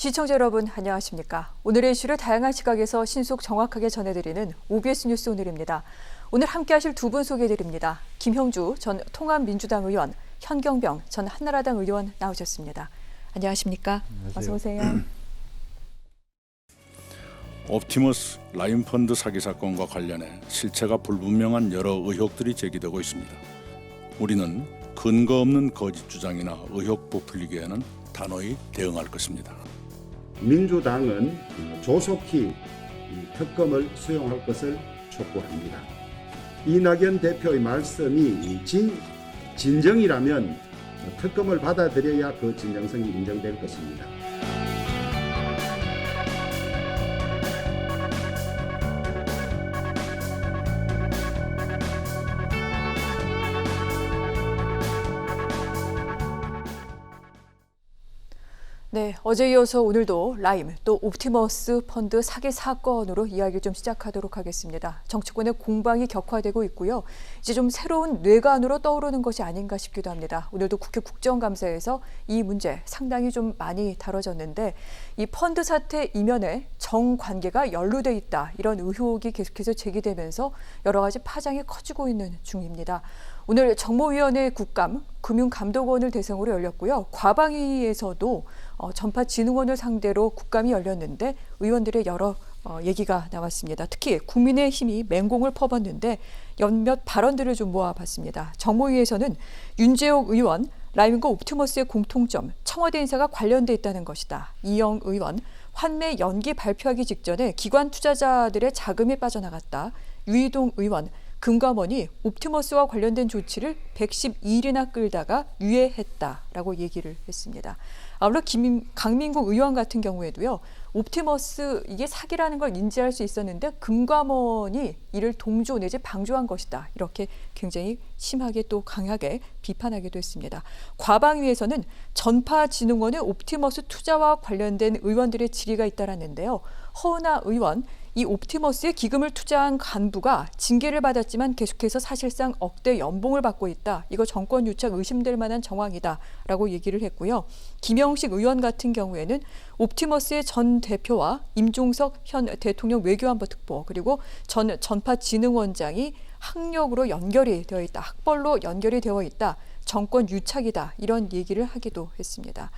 시청자 여러분 안녕하십니까? 오늘의 이슈를 다양한 시각에서 신속 정확하게 전해드리는 OBS 뉴스 오늘입니다. 오늘 함께하실 두 분 소개해드립니다. 김형주 전 통합민주당 의원, 현경병 전 한나라당 의원 나오셨습니다. 안녕하십니까? 안녕하세요. 어서 오세요. 옵티머스 라임 펀드 사기 사건과 관련해 실체가 불분명한 여러 의혹들이 제기되고 있습니다. 우리는 근거 없는 거짓 주장이나 의혹 부풀리기에는 단호히 대응할 것입니다. 민주당은 조속히 특검을 수용할 것을 촉구합니다. 이낙연 대표의 말씀이 진정이라면 특검을 받아들여야 그 진정성이 인정될 것입니다. 네, 어제 이어서 오늘도 라임 또 옵티머스 펀드 사기 사건으로 이야기를 좀 시작하도록 하겠습니다. 정치권의 공방이 격화되고 있고요. 이제 좀 새로운 뇌관으로 떠오르는 것이 아닌가 싶기도 합니다. 오늘도 국회 국정감사에서 이 문제 상당히 좀 많이 다뤄졌는데 이 펀드 사태 이면에 정관계가 연루돼 있다. 이런 의혹이 계속해서 제기되면서 여러 가지 파장이 커지고 있는 중입니다. 오늘 정모위원회 국감 금융감독원을 대상으로 열렸고요. 과방위에서도 전파진흥원을 상대로 국감이 열렸는데 의원들의 여러 얘기가 나왔습니다. 특히 국민의힘이 맹공을 퍼붓는데 몇몇 발언들을 좀 모아봤습니다. 정모위에서는 윤재옥 의원, 라임과 옵티머스의 공통점, 청와대 인사가 관련돼 있다는 것이다. 이영 의원, 환매 연기 발표하기 직전에 기관 투자자들의 자금이 빠져나갔다. 유이동 의원, 금감원이 옵티머스와 관련된 조치를 112일이나 끌다가 유예했다라고 얘기를 했습니다. 아울러 강민국 의원 같은 경우에도요. 옵티머스 이게 사기라는 걸 인지할 수 있었는데 금감원이 이를 동조 내지 방조한 것이다. 이렇게 굉장히 심하게 또 강하게 비판하기도 했습니다. 과방위에서는 전파진흥원의 옵티머스 투자와 관련된 의원들의 질의가 잇따랐는데요. 허은하 의원, 이 옵티머스에 기금을 투자한 간부가 징계를 받았지만 계속해서 사실상 억대 연봉을 받고 있다. 이거 정권 유착 의심될 만한 정황이다라고 얘기를 했고요. 김영식 의원 같은 경우에는 옵티머스의 전 대표와 임종석 현 대통령 외교안보 특보 그리고 전 전파진흥원장이 학력으로 연결이 되어 있다. 학벌로 연결이 되어 있다. 정권 유착이다. 이런 얘기를 하기도 했습니다.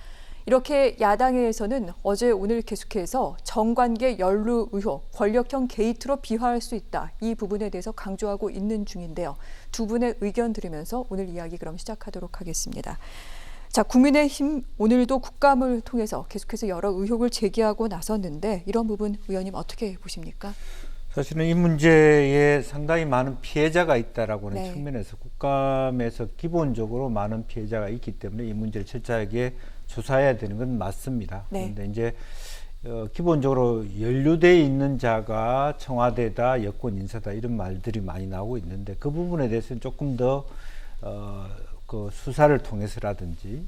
이렇게 야당에서는 어제 오늘 계속해서 정관계 연루 의혹, 권력형 게이트로 비화할 수 있다. 이 부분에 대해서 강조하고 있는 중인데요. 두 분의 의견 들으면서 오늘 이야기 그럼 시작하도록 하겠습니다. 자, 국민의힘 오늘도 국감을 통해서 계속해서 여러 의혹을 제기하고 나섰는데 이런 부분 의원님 어떻게 보십니까? 사실은 이 문제에 상당히 많은 피해자가 있다라고 하는 네. 측면에서 국감에서 기본적으로 많은 피해자가 있기 때문에 이 문제를 철저하게 조사해야 되는 건 맞습니다. 네. 그런데 이제 기본적으로 연루돼 있는 자가 청와대다, 여권 인사다 이런 말들이 많이 나오고 있는데 그 부분에 대해서는 조금 더 그 수사를 통해서라든지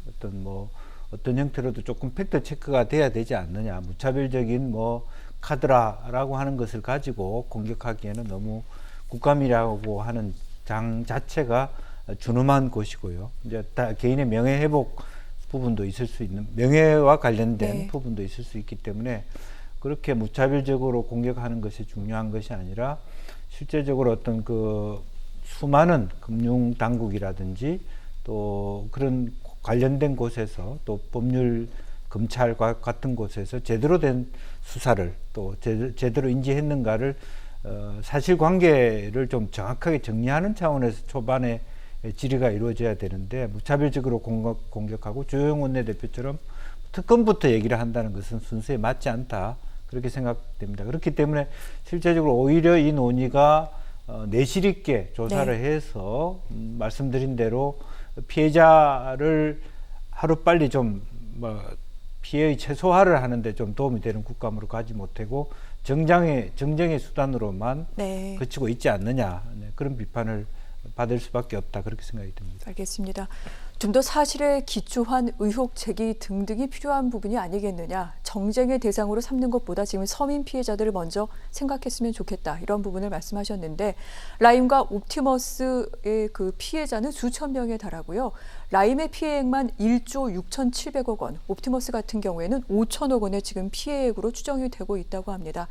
어떤 형태로도 조금 팩트 체크가 돼야 되지 않느냐. 무차별적인 카드라라고 하는 것을 가지고 공격하기에는 너무 국감이라고 하는 장 자체가 준엄한 곳이고요. 이제 다 개인의 명예 회복 부분도 있을 수 있는 명예와 관련된 네. 부분도 있을 수 있기 때문에 그렇게 무차별적으로 공격하는 것이 중요한 것이 아니라 실제적으로 어떤 그 수많은 금융 당국이라든지 또 그런 관련된 곳에서 또 법률 검찰과 같은 곳에서 제대로 된 수사를 또 제대로 인지했는가를 사실관계를 좀 정확하게 정리하는 차원에서 초반에 질의가 이루어져야 되는데 무차별적으로 공격하고 주호영 원내대표처럼 특검부터 얘기를 한다는 것은 순수에 맞지 않다 그렇게 생각됩니다. 그렇기 때문에 실제적으로 오히려 이 논의가 내실 있게 조사를 네. 해서 말씀드린 대로 피해자를 하루빨리 좀 피해의 최소화를 하는데 좀 도움이 되는 국감으로 가지 못하고 정쟁의 수단으로만 네. 그치고 있지 않느냐 그런 비판을 받을 수밖에 없다 그렇게 생각이 듭니다. 알겠습니다. 좀 더 사실에 기초한 의혹 제기 등등이 필요한 부분이 아니겠느냐. 정쟁의 대상으로 삼는 것보다 지금 서민 피해자들을 먼저 생각했으면 좋겠다. 이런 부분을 말씀하셨는데 라임과 옵티머스의 그 피해자는 수천 명에 달하고요. 라임의 피해액만 1조 6,700억 원, 옵티머스 같은 경우에는 5천억 원의 지금 피해액으로 추정이 되고 있다고 합니다.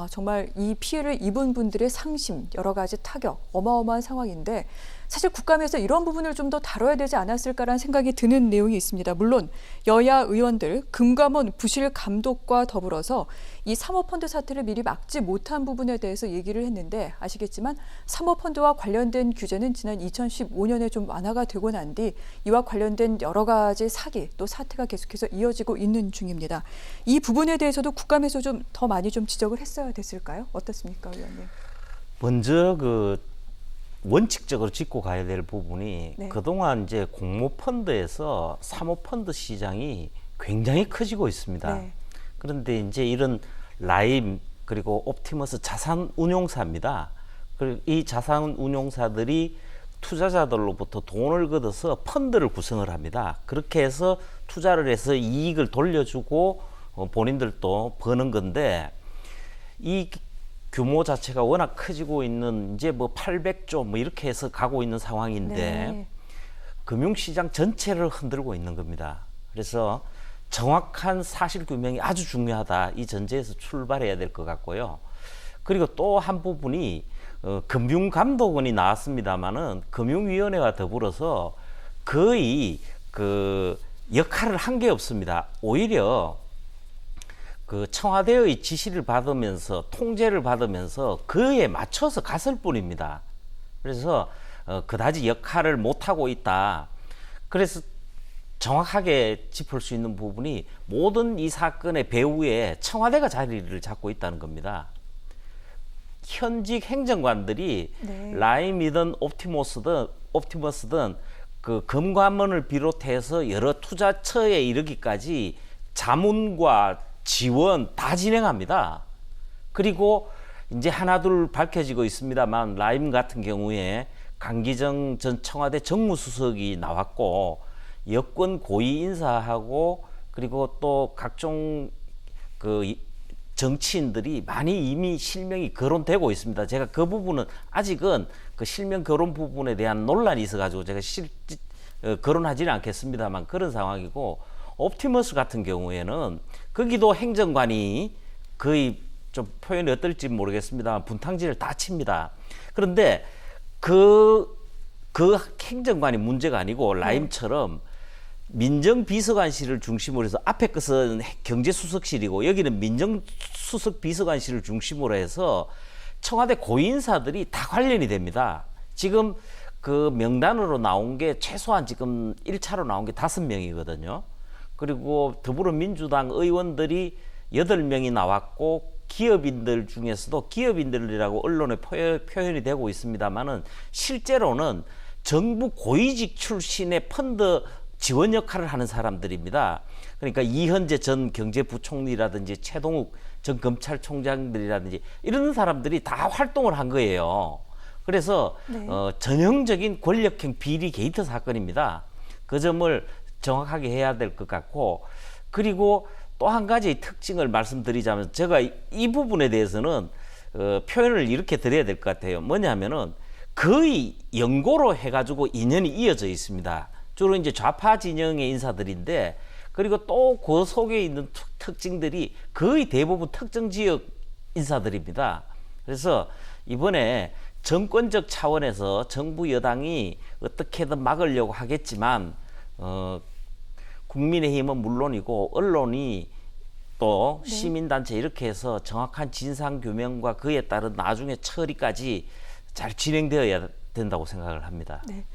정말 이 피해를 입은 분들의 상심, 여러 가지 타격, 어마어마한 상황인데 사실 국감에서 이런 부분을 좀 더 다뤄야 되지 않았을까라는 생각이 드는 내용이 있습니다. 물론 여야 의원들 금감원 부실 감독과 더불어서 이 사모펀드 사태를 미리 막지 못한 부분에 대해서 얘기를 했는데 아시겠지만 사모펀드와 관련된 규제는 지난 2015년에 좀 완화가 되고 난 뒤 이와 관련된 여러 가지 사기 또 사태가 계속해서 이어지고 있는 중입니다. 이 부분에 대해서도 국감에서 좀 더 많이 좀 지적을 했어야 됐을까요? 어떻습니까, 의원님? 먼저 원칙적으로 짚고 가야 될 부분이 네. 그동안 이제 공모펀드에서 사모펀드 시장이 굉장히 커지고 있습니다. 네. 그런데 이제 이런 라임 그리고 옵티머스 자산운용사입니다. 그리고 이 자산운용사들이 투자자들로부터 돈을 걷어서 펀드를 구성을 합니다. 그렇게 해서 투자를 해서 이익을 돌려주고 본인들도 버는 건데 이 규모 자체가 워낙 커지고 있는 이제 뭐 800조 뭐 이렇게 해서 가고 있는 상황인데 네. 금융시장 전체를 흔들고 있는 겁니다. 그래서 정확한 사실 규명이 아주 중요하다. 이 전제에서 출발해야 될 것 같고요. 그리고 또 한 부분이 금융감독원이 나왔습니다마는 금융위원회와 더불어서 거의 그 역할을 한 게 없습니다. 오히려 그 청와대의 지시를 받으면서 통제를 받으면서 그에 맞춰서 갔을 뿐입니다. 그래서 그다지 역할을 못하고 있다. 그래서 정확하게 짚을 수 있는 부분이 모든 이 사건의 배후에 청와대가 자리를 잡고 있다는 겁니다. 현직 행정관들이 네. 라임이든 옵티머스든 그 금감원을 비롯해서 여러 투자처에 이르기까지 자문과 지원 다 진행합니다. 그리고 이제 하나둘 밝혀지고 있습니다만 라임 같은 경우에 강기정 전 청와대 정무수석이 나왔고 여권 고위 인사하고 그리고 또 각종 그 정치인들이 많이 이미 실명이 거론되고 있습니다. 제가 그 부분은 아직은 그 실명 거론 부분에 대한 논란이 있어가지고 제가 거론하지는 않겠습니다만 그런 상황이고 옵티머스 같은 경우에는 거기도 행정관이 거의 좀 표현이 어떨지 모르겠습니다만 분탕질을 다 칩니다. 그런데 그 행정관이 문제가 아니고 라임처럼 민정비서관실을 중심으로 해서 앞에 것은 경제수석실이고 여기는 민정수석비서관실을 중심으로 해서 청와대 고위인사들이 다 관련이 됩니다. 지금 그 명단으로 나온 게 최소한 지금 1차로 나온 게 5명이거든요. 그리고 더불어민주당 의원들이 8명이 나왔고 기업인들 중에서도 기업인들이라고 언론에 표현이 되고 있습니다만은 실제로는 정부 고위직 출신의 펀드 지원 역할을 하는 사람들입니다. 그러니까 이현재 전 경제부총리라든지 최동욱 전 검찰총장들이라든지 이런 사람들이 다 활동을 한 거예요. 그래서 네. 전형적인 권력형 비리 게이트 사건입니다. 그 점을 정확하게 해야 될 것 같고 그리고 또 한 가지 특징을 말씀드리자면 제가 이 부분에 대해서는 표현을 이렇게 드려야 될 것 같아요. 뭐냐면은 거의 연고로 해가지고 인연이 이어져 있습니다. 주로 이제 좌파 진영의 인사들인데 그리고 또 그 속에 있는 특징들이 거의 대부분 특정 지역 인사들입니다. 그래서 이번에 정권적 차원에서 정부 여당이 어떻게든 막으려고 하겠지만 국민의힘은 물론이고 언론이 또 네. 시민단체 이렇게 해서 정확한 진상규명과 그에 따른 나중에 처리까지 잘 진행되어야 된다고 생각을 합니다. 네.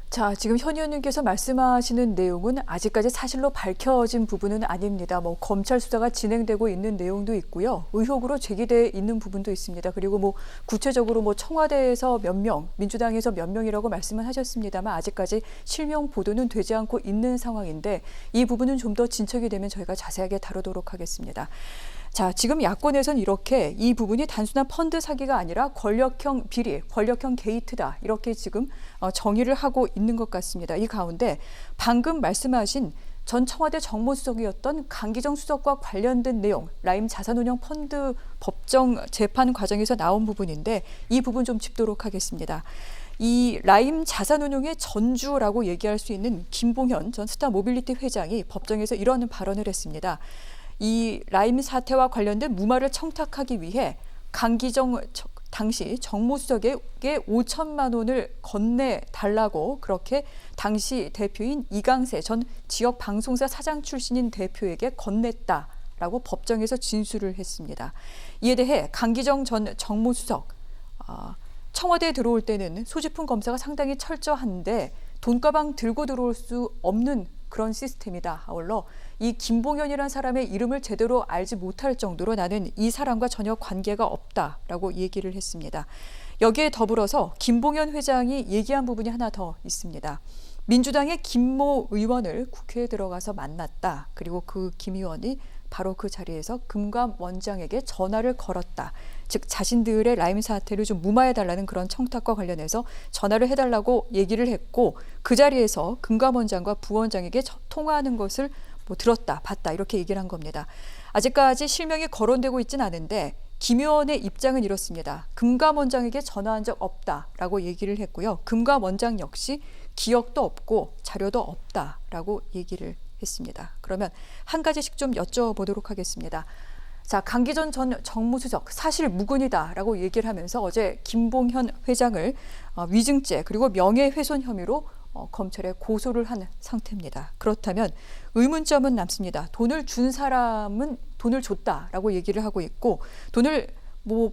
자, 지금 현 의원님께서 말씀하시는 내용은 아직까지 사실로 밝혀진 부분은 아닙니다. 뭐 검찰 수사가 진행되고 있는 내용도 있고요. 의혹으로 제기돼 있는 부분도 있습니다. 그리고 뭐 구체적으로 뭐 청와대에서 몇 명, 민주당에서 몇 명이라고 말씀은 하셨습니다만 아직까지 실명 보도는 되지 않고 있는 상황인데 이 부분은 좀 더 진척이 되면 저희가 자세하게 다루도록 하겠습니다. 자, 지금 야권에서는 이렇게 이 부분이 단순한 펀드 사기가 아니라 권력형 비리, 권력형 게이트다. 이렇게 지금 정의를 하고 있는 것 같습니다. 이 가운데 방금 말씀하신 전 청와대 정무수석이었던 강기정 수석과 관련된 내용, 라임 자산운용 펀드 법정 재판 과정에서 나온 부분인데 이 부분 좀 짚도록 하겠습니다. 이 라임 자산운용의 전주라고 얘기할 수 있는 김봉현 전 스타모빌리티 회장이 법정에서 이런 발언을 했습니다. 이 라임 사태와 관련된 무마를 청탁하기 위해 강기정 당시 정무수석에게 5천만 원을 건네달라고 그렇게 당시 대표인 이강세 전 지역 방송사 사장 출신인 대표에게 건넸다라고 법정에서 진술을 했습니다. 이에 대해 강기정 전 정무수석 청와대에 들어올 때는 소지품 검사가 상당히 철저한데 돈가방 들고 들어올 수 없는 그런 시스템이다. 아울러 이 김봉현이라는 사람의 이름을 제대로 알지 못할 정도로 나는 이 사람과 전혀 관계가 없다라고 얘기를 했습니다. 여기에 더불어서 김봉현 회장이 얘기한 부분이 하나 더 있습니다. 민주당의 김모 의원을 국회에 들어가서 만났다. 그리고 그 김 의원이 바로 그 자리에서 금감 원장에게 전화를 걸었다. 즉 자신들의 라임 사태를 좀 무마해달라는 그런 청탁과 관련해서 전화를 해달라고 얘기를 했고 그 자리에서 금감 원장과 부원장에게 통화하는 것을 들었다, 봤다 이렇게 얘기를 한 겁니다. 아직까지 실명이 거론되고 있지는 않은데 김 의원의 입장은 이렇습니다. 금감 원장에게 전화한 적 없다라고 얘기를 했고요. 금감 원장 역시 기억도 없고 자료도 없다라고 얘기를 했습니다. 그러면 한 가지씩 좀 여쭤보도록 하겠습니다. 자, 강기정 전 정무수석 사실 무근이다라고 얘기를 하면서 어제 김봉현 회장을 위증죄 그리고 명예훼손 혐의로 검찰에 고소를 한 상태입니다. 그렇다면 의문점은 남습니다. 돈을 준 사람은 돈을 줬다라고 얘기를 하고 있고 돈을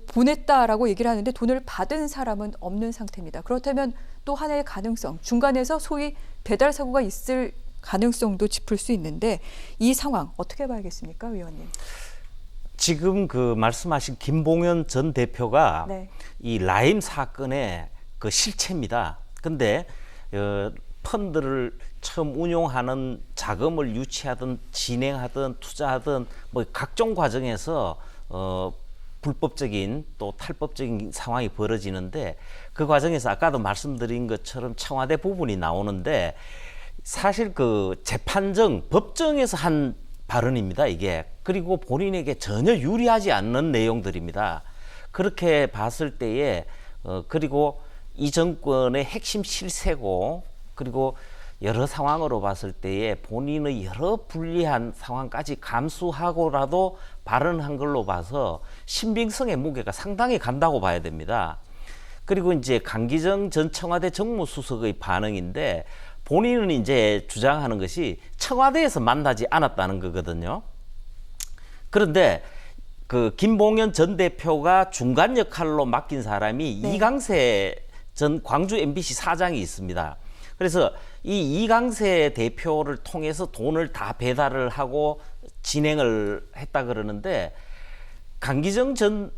보냈다라고 얘기를 하는데 돈을 받은 사람은 없는 상태입니다. 그렇다면 또 하나의 가능성, 중간에서 소위 배달 사고가 있을 가능성도 짚을 수 있는데 이 상황 어떻게 봐야겠습니까, 의원님? 지금 그 말씀하신 김봉현 전 대표가 네. 이 라임 사건의 그 실체입니다. 근데 펀드를 처음 운용하는 자금을 유치하든 진행하든 투자하든 뭐 각종 과정에서 불법적인 또 탈법적인 상황이 벌어지는데 그 과정에서 아까도 말씀드린 것처럼 청와대 부분이 나오는데 사실 그 재판정 법정에서 한 발언입니다, 이게. 그리고 본인에게 전혀 유리하지 않는 내용들입니다. 그렇게 봤을 때에 그리고 이 정권의 핵심 실세고 그리고 여러 상황으로 봤을 때에 본인의 여러 불리한 상황까지 감수하고라도 발언한 걸로 봐서 신빙성의 무게가 상당히 간다고 봐야 됩니다. 그리고 이제 강기정 전 청와대 정무수석의 반응인데 본인은 이제 주장하는 것이 청와대에서 만나지 않았다는 거거든요. 그런데 그 김봉현 전 대표가 중간 역할로 맡긴 사람이 네. 이강세 전 광주 MBC 사장이 있습니다. 그래서 이 이강세 대표를 통해서 돈을 다 배달을 하고 진행을 했다 그러는데 강기정 전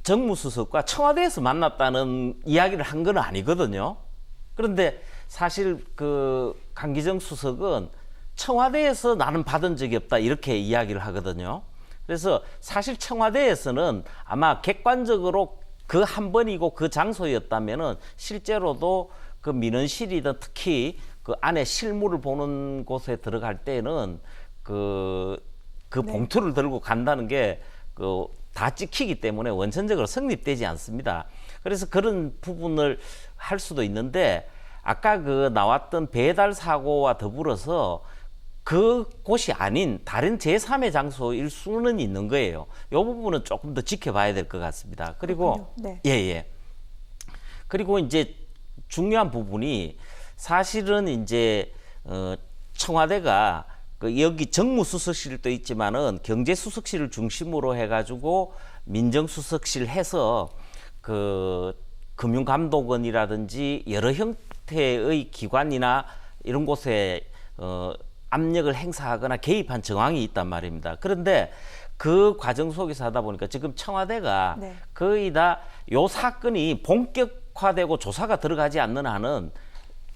정무수석과 청와대에서 만났다는 이야기를 한 건 아니거든요. 그런데 사실 그 강기정 수석은 청와대에서 나는 받은 적이 없다 이렇게 이야기를 하거든요. 그래서 사실 청와대에서는 아마 객관적으로 그 한 번이고 그 장소였다면은 실제로도 그 민원실이든 특히 그 안에 실물을 보는 곳에 들어갈 때는 그 네. 봉투를 들고 간다는 게 다 찍히기 때문에 원천적으로 성립되지 않습니다. 그래서 그런 부분을 할 수도 있는데 아까 그 나왔던 배달 사고와 더불어서 그곳이 아닌 다른 제3의 장소일 수는 있는 거예요. 이 부분은 조금 더 지켜봐야 될 것 같습니다. 그리고 네. 예. 그리고 이제 중요한 부분이 사실은 이제 청와대가 그 여기 정무수석실도 있지만은 경제수석실을 중심으로 해가지고 민정수석실 해서 그 금융감독원이라든지 여러 형태의 기관이나 이런 곳에 압력을 행사하거나 개입한 정황이 있단 말입니다. 그런데 그 과정 속에서 하다 보니까 지금 청와대가 네. 거의 다 요 사건이 본격화되고 조사가 들어가지 않는 한은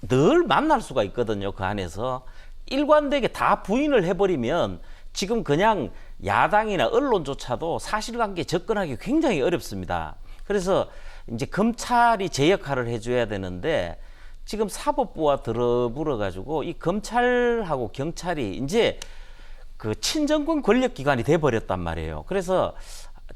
늘 만날 수가 있거든요. 그 안에서 일관되게 다 부인을 해버리면 지금 그냥 야당이나 언론조차도 사실관계에 접근하기 굉장히 어렵습니다. 그래서 이제 검찰이 제 역할을 해줘야 되는데 지금 사법부와 더불어 가지고 이 검찰하고 경찰이 이제 그 친정권 권력기관이 돼버렸단 말이에요. 그래서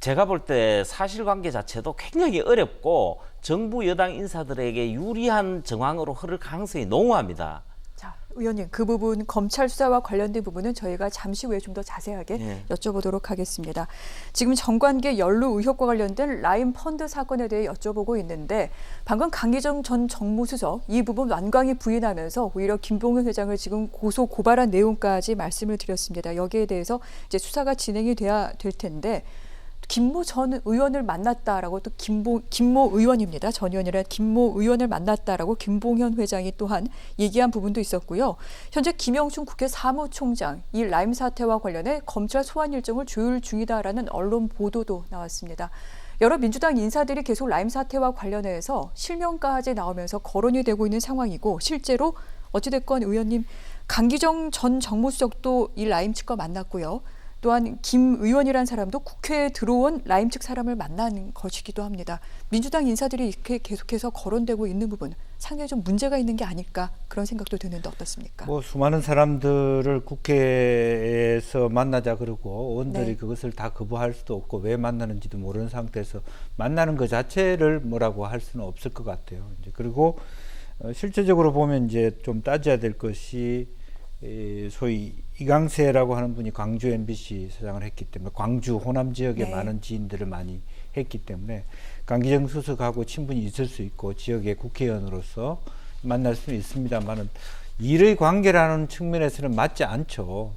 제가 볼 때 사실관계 자체도 굉장히 어렵고 정부 여당 인사들에게 유리한 정황으로 흐를 가능성이 농후합니다. 자, 의원님, 그 부분 검찰 수사와 관련된 부분은 저희가 잠시 후에 좀 더 자세하게 예. 여쭤보도록 하겠습니다. 지금 정관계 연루 의혹과 관련된 라임 펀드 사건에 대해 여쭤보고 있는데 방금 강기정 전 정무수석 이 부분 완강히 부인하면서 오히려 김봉현 회장을 지금 고소 고발한 내용까지 말씀을 드렸습니다. 여기에 대해서 이제 수사가 진행이 돼야 될 텐데 김모 전 의원을 만났다라고 또 김모 의원입니다. 전 의원이라 김모 의원을 만났다라고 김봉현 회장이 또한 얘기한 부분도 있었고요. 현재 김영춘 국회 사무총장 이 라임 사태와 관련해 검찰 소환 일정을 조율 중이다라는 언론 보도도 나왔습니다. 여러 민주당 인사들이 계속 라임 사태와 관련해서 실명까지 나오면서 거론이 되고 있는 상황이고 실제로 어찌됐건 의원님 강기정 전 정무수석도 이 라임 측과 만났고요. 또한 김 의원이라는 사람도 국회에 들어온 라임 측 사람을 만난 것이기도 합니다. 민주당 인사들이 이렇게 계속해서 거론되고 있는 부분 상당히 좀 문제가 있는 게 아닐까 그런 생각도 드는데 어떻습니까? 뭐 수많은 사람들을 국회에서 만나자 그러고 의원들이 네. 그것을 다 거부할 수도 없고 왜 만나는지도 모르는 상태에서 만나는 것 자체를 뭐라고 할 수는 없을 것 같아요. 이제 그리고 실제적으로 보면 이제 좀 따져야 될 것이 소위 이강세라고 하는 분이 광주 MBC 사장을 했기 때문에 광주 호남 지역에 네. 많은 지인들을 많이 했기 때문에 강기정 수석하고 친분이 있을 수 있고 지역의 국회의원으로서 만날 수는 있습니다만은 일의 관계라는 측면에서는 맞지 않죠.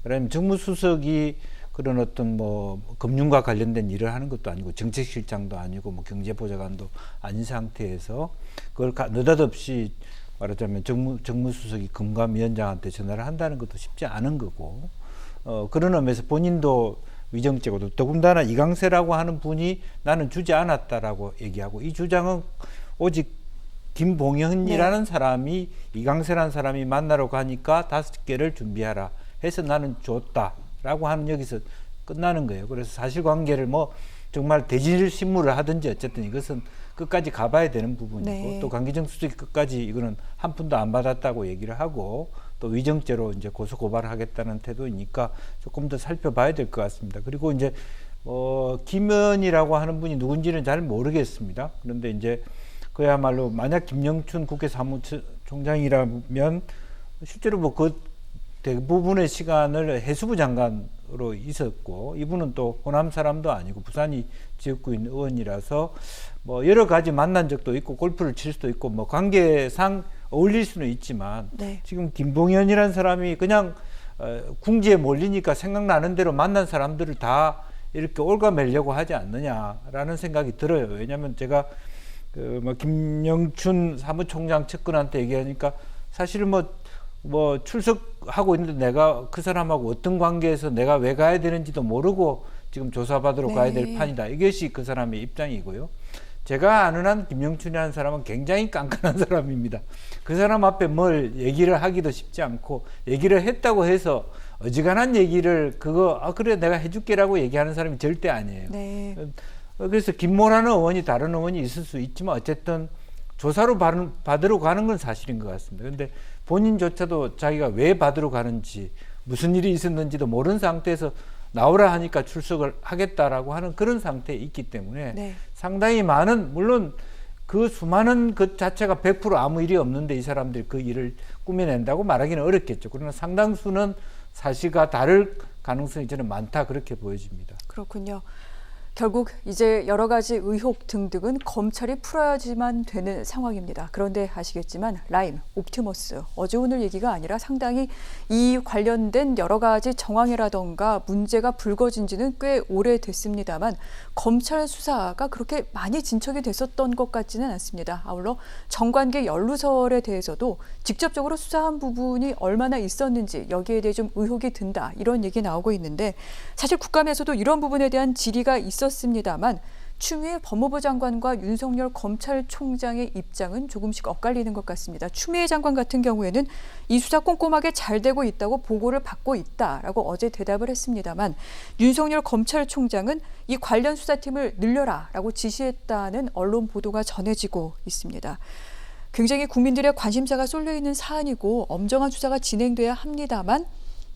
왜냐하면 정무수석이 그런 어떤 뭐 금융과 관련된 일을 하는 것도 아니고 정책실장도 아니고 뭐 경제보좌관도 아닌 상태에서 그걸 느닷없이 말하자면 정무수석이 금감위원장한테 전화를 한다는 것도 쉽지 않은 거고 그런 의미에서 본인도 위정죄고 더군다나 이강세라고 하는 분이 나는 주지 않았다라고 얘기하고 이 주장은 오직 김봉현이라는 사람이 이강세라는 사람이 만나러 가니까 5개를 준비하라 해서 나는 줬다라고 하는 여기서 끝나는 거예요. 그래서 사실관계를 뭐 정말 대질 신문을 하든지 어쨌든 이것은 끝까지 가봐야 되는 부분이고 네. 또 강기정 수석이 끝까지 이거는 한 푼도 안 받았다고 얘기를 하고 또 위정죄로 이제 고소 고발을 하겠다는 태도이니까 조금 더 살펴봐야 될 것 같습니다. 그리고 이제 김현이라고 하는 분이 누군지는 잘 모르겠습니다. 그런데 이제 그야말로 만약 김영춘 국회 사무총장이라면 실제로 뭐 그 대부분의 시간을 해수부 장관으로 있었고 이분은 또 호남 사람도 아니고 부산이 지역구 있는 의원이라서 뭐 여러 가지 만난 적도 있고 골프를 칠 수도 있고 뭐 관계상 어울릴 수는 있지만 네. 지금 김봉현이라는 사람이 그냥 궁지에 몰리니까 생각나는 대로 만난 사람들을 다 이렇게 올가매려고 하지 않느냐라는 생각이 들어요. 왜냐하면 제가 뭐 김영춘 사무총장 측근한테 얘기하니까 사실은 뭐 출석하고 있는데 내가 그 사람하고 어떤 관계에서 내가 왜 가야 되는지도 모르고 지금 조사받으러 가야 될 판이다. 이것이 그 사람의 입장이고요. 제가 아는 한 김영춘이라는 사람은 굉장히 깐깐한 사람입니다. 그 사람 앞에 뭘 얘기를 하기도 쉽지 않고 얘기를 했다고 해서 어지간한 얘기를 그래 내가 해줄게라고 얘기하는 사람이 절대 아니에요. 네. 그래서 김모라는 의원이 다른 의원이 있을 수 있지만 어쨌든 조사로 받으러 가는 건 사실인 것 같습니다. 그런데 본인조차도 자기가 왜 받으러 가는지 무슨 일이 있었는지도 모르는 상태에서 나오라 하니까 출석을 하겠다라고 하는 그런 상태에 있기 때문에 네. 상당히 많은 물론 그 수많은 것 자체가 100% 아무 일이 없는데 이 사람들이 그 일을 꾸며낸다고 말하기는 어렵겠죠. 그러나 상당수는 사실과 다를 가능성이 저는 많다 그렇게 보여집니다. 그렇군요. 결국 이제 여러 가지 의혹 등등은 검찰이 풀어야지만 되는 상황입니다. 그런데 아시겠지만 라임, 옵티머스 어제 오늘 얘기가 아니라 상당히 이 관련된 여러 가지 정황이라던가 문제가 불거진 지는 꽤 오래됐습니다만 검찰 수사가 그렇게 많이 진척이 됐었던 것 같지는 않습니다. 아울러 정관계 연루설에 대해서도 직접적으로 수사한 부분이 얼마나 있었는지 여기에 대해 좀 의혹이 든다 이런 얘기 나오고 있는데 사실 국감에서도 이런 부분에 대한 질의가 있었습니다만 추미애 법무부 장관과 윤석열 검찰총장의 입장은 조금씩 엇갈리는 것 같습니다. 추미애 장관 같은 경우에는 이 수사 꼼꼼하게 잘 되고 있다고 보고를 받고 있다라고 어제 대답을 했습니다만 윤석열 검찰총장은 이 관련 수사팀을 늘려라라고 지시했다는 언론 보도가 전해지고 있습니다. 굉장히 국민들의 관심사가 쏠려 있는 사안이고 엄정한 수사가 진행돼야 합니다만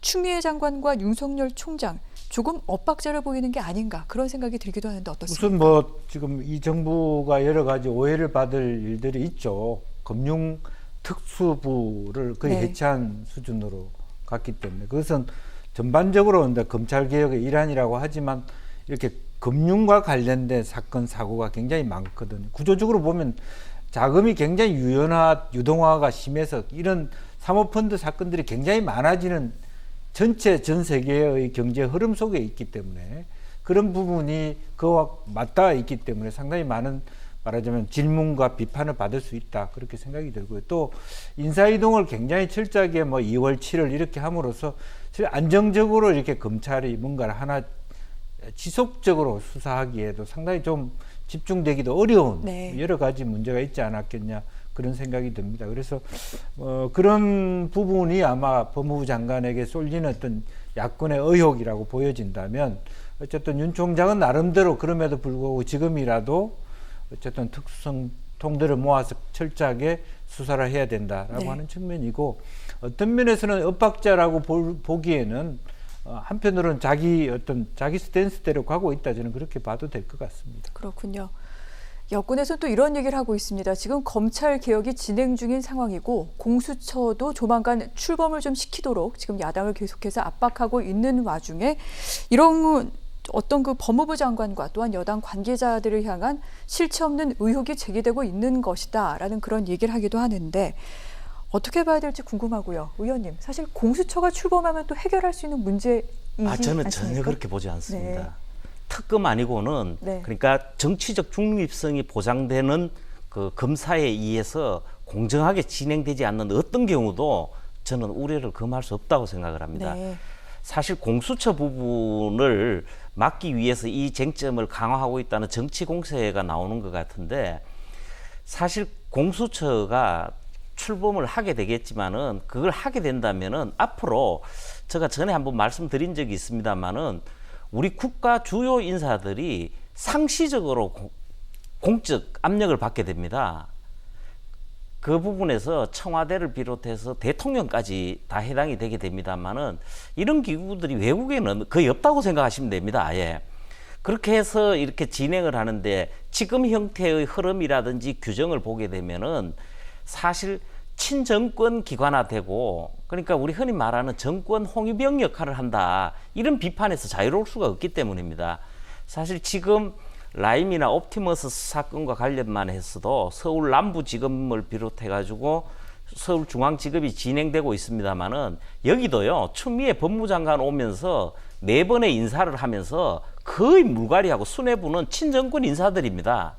추미애 장관과 윤석열 총장 조금 엇박자를 보이는 게 아닌가 그런 생각이 들기도 하는데 어떻습니까? 우선 뭐 지금 이 정부가 여러 가지 오해를 받을 일들이 있죠. 금융 특수부를 거의 네. 해체한 수준으로 갔기 때문에 그것은 전반적으로 근데 검찰 개혁의 일환이라고 하지만 이렇게 금융과 관련된 사건 사고가 굉장히 많거든요. 구조적으로 보면 자금이 굉장히 유동화가 심해서 이런 사모펀드 사건들이 굉장히 많아지는 전체 전 세계의 경제 흐름 속에 있기 때문에 그런 부분이 그와 맞닿아 있기 때문에 상당히 많은 말하자면 질문과 비판을 받을 수 있다 그렇게 생각이 들고요. 또 인사이동을 굉장히 철저하게 뭐 2월 7월 이렇게 함으로써 안정적으로 이렇게 검찰이 뭔가를 하나 지속적으로 수사하기에도 상당히 좀 집중되기도 어려운 네. 여러 가지 문제가 있지 않았겠냐 그런 생각이 듭니다. 그래서 그런 부분이 아마 법무부 장관에게 쏠리는 어떤 야권의 의혹이라고 보여진다면 어쨌든 윤 총장은 나름대로 그럼에도 불구하고 지금이라도 어쨌든 특수성 통들을 모아서 철저하게 수사를 해야 된다라고 네. 하는 측면이고 어떤 면에서는 엇박자라고 보기에는 한편으로는 자기 스탠스대로 가고 있다 저는 그렇게 봐도 될 것 같습니다. 그렇군요. 여권에서는 또 이런 얘기를 하고 있습니다. 지금 검찰 개혁이 진행 중인 상황이고 공수처도 조만간 출범을 좀 시키도록 지금 야당을 계속해서 압박하고 있는 와중에 이런 어떤 그 법무부 장관과 또한 여당 관계자들을 향한 실체 없는 의혹이 제기되고 있는 것이다라는 그런 얘기를 하기도 하는데 어떻게 봐야 될지 궁금하고요. 의원님, 사실 공수처가 출범하면 또 해결할 수 있는 문제이지 저는 않습니까? 전혀 그렇게 보지 않습니다. 네. 특검 아니고는 네. 그러니까 정치적 중립성이 보장되는 그 검사에 의해서 공정하게 진행되지 않는 어떤 경우도 저는 우려를 금할 수 없다고 생각을 합니다. 네. 사실 공수처 부분을 막기 위해서 이 쟁점을 강화하고 있다는 정치 공세가 나오는 것 같은데 사실 공수처가 출범을 하게 되겠지만은 그걸 하게 된다면은 앞으로 제가 전에 한번 말씀드린 적이 있습니다만은 우리 국가 주요 인사들이 상시적으로 공적 압력을 받게 됩니다. 그 부분에서 청와대를 비롯해서 대통령까지 다 해당이 되게 됩니다만은 이런 기구들이 외국에는 거의 없다고 생각하시면 됩니다. 아예. 그렇게 해서 이렇게 진행을 하는데 지금 형태의 흐름이라든지 규정을 보게 되면은 사실 친정권 기관화되고 그러니까 우리 흔히 말하는 정권 홍위병 역할을 한다 이런 비판에서 자유로울 수가 없기 때문입니다. 사실 지금 라임이나 옵티머스 사건과 관련만 했어도 서울 남부지검을 비롯해가지고 서울중앙지검이 진행되고 있습니다만은 여기도요 추미애 법무장관 오면서 4번의 인사를 하면서 거의 물갈이하고 수뇌부는 친정권 인사들입니다.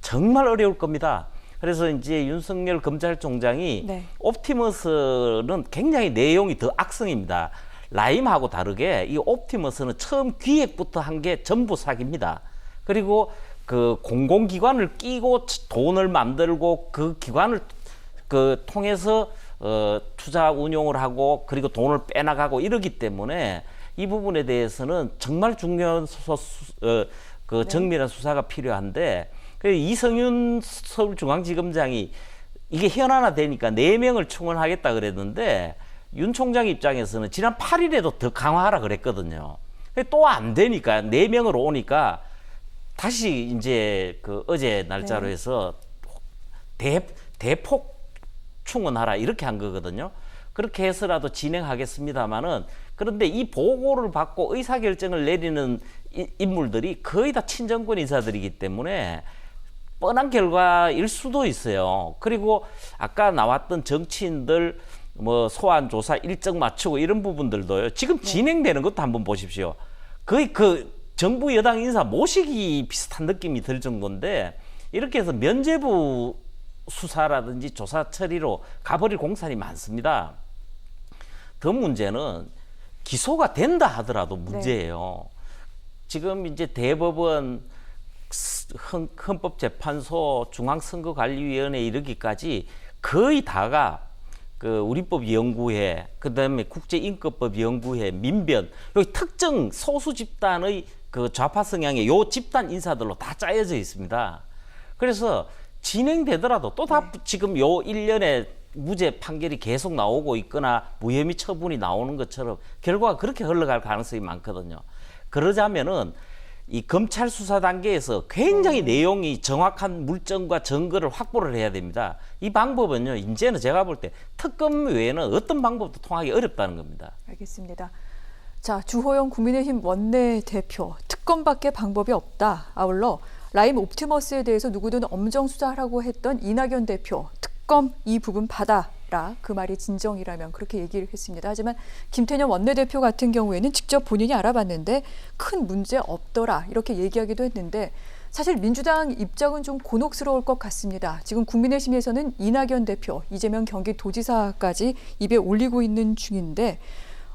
정말 어려울 겁니다. 그래서 이제 윤석열 검찰총장이 네. 옵티머스는 굉장히 내용이 더 악성입니다. 라임하고 다르게 이 옵티머스는 처음 기획부터 한 게 전부 사기입니다. 그리고 그 공공기관을 끼고 돈을 만들고 그 기관을 통해서 투자 운용을 하고 그리고 돈을 빼나가고 이러기 때문에 이 부분에 대해서는 정말 중요한 정밀한 수사가 필요한데 이성윤 서울중앙지검장이 이게 현안화되니까 4명을 충원하겠다 그랬는데 윤 총장 입장에서는 지난 8일에도 더 강화하라 그랬거든요. 또 안 되니까 4명으로 오니까 다시 이제 그 어제 날짜로 네. 해서 대폭 충원하라 이렇게 한 거거든요. 그렇게 해서라도 진행하겠습니다만은 그런데 이 보고를 받고 의사결정을 내리는 인물들이 거의 다 친정권 인사들이기 때문에 뻔한 결과일 수도 있어요. 그리고 아까 나왔던 정치인들 뭐 소환 조사 일정 맞추고 이런 부분들도요. 지금 진행되는 것도 한번 보십시오. 거의 그 정부 여당 인사 모시기 비슷한 느낌이 들 정도인데 이렇게 해서 면죄부 수사라든지 조사 처리로 가버릴 공산이 많습니다. 더 문제는 기소가 된다 하더라도 문제예요. 지금 이제 대법원, 헌법재판소, 중앙선거관리위원회 이르기까지 거의 다가 그 우리법연구회, 그다음에 국제인권법연구회, 민변, 여기 특정 소수 집단의 그 좌파 성향의 요 집단 인사들로 다 짜여져 있습니다. 그래서 진행되더라도 또 다 지금 요 1년에 무죄 판결이 계속 나오고 있거나 무혐의 처분이 나오는 것처럼 결과가 그렇게 흘러갈 가능성이 많거든요. 그러자면은 이 검찰 수사 단계에서 굉장히 내용이 정확한 물증과 증거를 확보를 해야 됩니다. 이 방법은요, 이제는 제가 볼 때 특검 외에는 어떤 방법도 통하기 어렵다는 겁니다. 알겠습니다. 자, 주호영 국민의힘 원내대표, 특검밖에 방법이 없다. 아울러 라임 옵티머스에 대해서 누구든 엄정 수사하라고 했던 이낙연 대표, 특검 이 부분 받아라. 그 말이 진정이라면 그렇게 얘기를 했습니다. 하지만 김태년 원내대표 같은 경우에는 직접 본인이 알아봤는데 큰 문제 없더라. 이렇게 얘기하기도 했는데 사실 민주당 입장은 좀 곤혹스러울 것 같습니다. 지금 국민의힘에서는 이낙연 대표, 이재명 경기도지사까지 입에 올리고 있는 중인데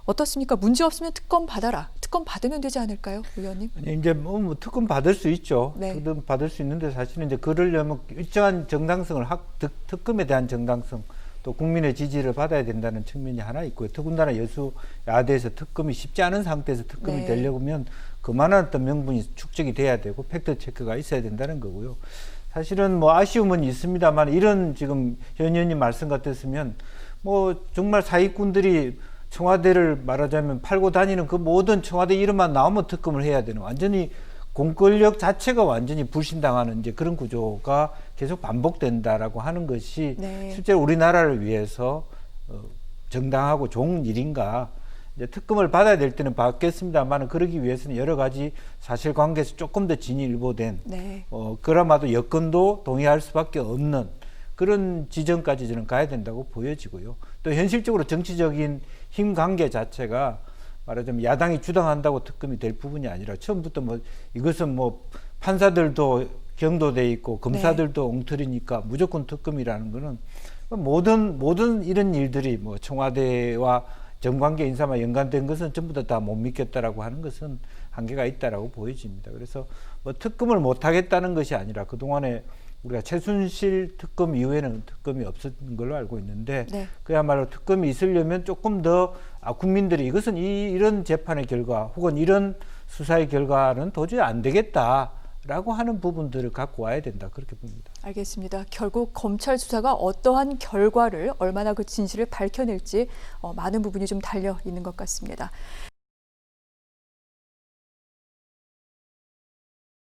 어떻습니까? 문제 없으면 특검 받아라. 특검 받으면 되지 않을까요, 의원님? 아니, 이제 뭐 특검 받을 수 있죠. 네. 특검 받을 수 있는데 사실은 이제 그러려면 일정한 정당성을 특검에 대한 정당성 또 국민의 지지를 받아야 된다는 측면이 하나 있고요. 더군다나 여수야대에서 특검이 쉽지 않은 상태에서 특검이 네. 되려면 그만한 어떤 명분이 축적이 돼야 되고 팩트 체크가 있어야 된다는 거고요. 사실은 뭐 아쉬움은 있습니다만 이런 지금 현 의원님 말씀 같았으면 뭐 정말 사기꾼들이 청와대를 말하자면 팔고 다니는 그 모든 청와대 이름만 나오면 특검을 해야 되는 완전히 공권력 자체가 완전히 불신당하는 이제 그런 구조가 계속 반복된다라고 하는 것이 네. 실제 우리나라를 위해서 정당하고 좋은 일인가. 이제 특검을 받아야 될 때는 받겠습니다만 그러기 위해서는 여러 가지 사실관계에서 조금 더 진일보된 네. 그나마도 여건도 동의할 수밖에 없는 그런 지점까지 저는 가야 된다고 보여지고요. 또 현실적으로 정치적인 힘 관계 자체가 말하자면 야당이 주장한다고 특검이 될 부분이 아니라 처음부터 뭐 이것은 뭐 판사들도 경도돼 있고 검사들도 엉터리니까 무조건 특검이라는 거는 모든 이런 일들이 뭐 청와대와 정관계 인사만 연관된 것은 전부 다 못 믿겠다라고 하는 것은 한계가 있다라고 보여집니다. 그래서 뭐 특검을 못 하겠다는 것이 아니라 그동안에 우리가 최순실 특검 이후에는 특검이 없었던 걸로 알고 있는데 네. 그야말로 특검이 있으려면 조금 더 국민들이 이것은 이런 재판의 결과 혹은 이런 수사의 결과는 도저히 안 되겠다라고 하는 부분들을 갖고 와야 된다 그렇게 봅니다. 알겠습니다. 결국 검찰 수사가 어떠한 결과를 얼마나 그 진실을 밝혀낼지 많은 부분이 좀 달려 있는 것 같습니다.